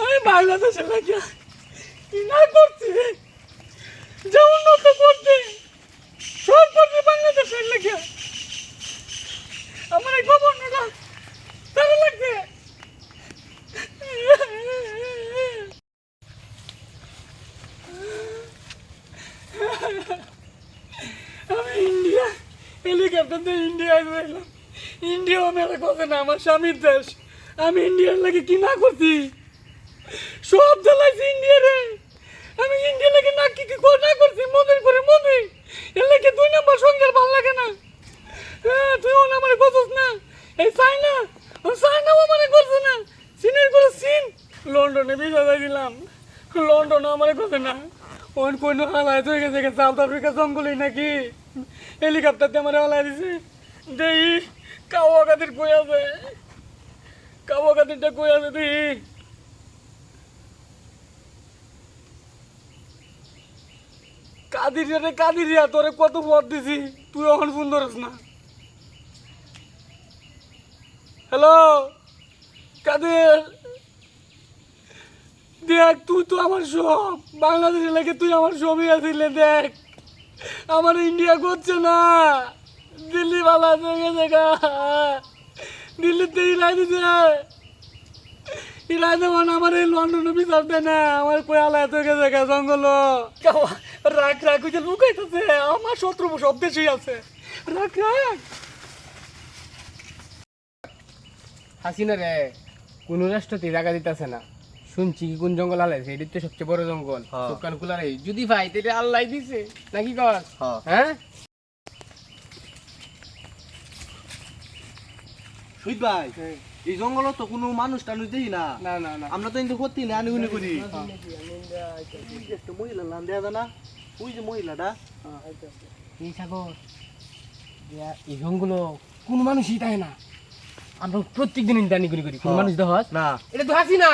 আমি বাংলাদেশে লাগিয়া কি না করছি, যে উন্নত করছে সব করছে বাংলাদেশের লাগিয়া। আমার এই গভর্নররা তারা লাগছে। আমি ইন্ডিয়া হেলিকপ্টার দিয়ে ইন্ডিয়ায় রইলাম। ইন্ডিয়াও মেলা কথা না, আমার স্বামীর দেশ। আমি ইন্ডিয়ার লাগে কি না করছি, সব জ্বালাইছি ইন্ডিয়ারে। আমি ইন্ডিয়া লাগে না কি কি না করছি, মনে করে মনে এর লাগে 2 নম্বর সঙ্গে ভালো লাগে না। হ্যাঁ, তুইও না আমার করছিস না। এই চাইনাও আমার করছে না, চীনের করে চীন। লন্ডনে ভিসা দিলাম, লন্ডনে আমার করছে না। ওর কোনো হালায় হয়ে গেছে, সাউথ আফ্রিকা জঙ্গলই নাকি হেলিকপ্টারতে আমার হালায় দিছে। দেই কাওয়াগাদির কই আছে, কাওয়াগাদিরটা কই আছে তুই? কাদিরিয়া তোরে কত পথ দিছি, তুই এখন ফোন ধরিস না। হ্যালো কাদের, দেখ তুই তো আমার সব, বাংলাদেশে লাগে তুই আমার সবই আসিলে। দেখ আমার ইন্ডিয়া করছে না, দিল্লি ভালো গেছে গা, দিল্লিতে ইরাই দিছে। ইরাই দেওয়ান আমার এই লন্ডনে বিচার দেয় না, আমার কোয়ালা এত গেছে গা জঙ্গল। রাখ রাখ ওই যে লুকাইতেছে, আমার শত্রু সব দেশেই আছে। রাখ রাখ। হাসিনা রে কোন রাষ্ট্রতে জায়গা দিতেছে না, শুনছি কি কোন জঙ্গল হালাইছে, এটি তো সবচেয়ে বড় জঙ্গল। দোকান খোলা রে, যদি ভাই তাহলে আল্লাহ দিছে নাকি কর? হ্যাঁ সুইট ভাই, এই জঙ্গল তো কোনো মানুষ টানুষ দেখি না। না না না আমরা তো কিন্তু করতে না, আনি করি। একটা মহিলা নাম দেয়া না, ওই যে মহিলাটা। এই সাগর এই জঙ্গল কোন মানুষই তাই না, আমরা প্রত্যেক দিন ইন্টারনি করি কোন মানুষ দেখ না এটা তো হাসিনা।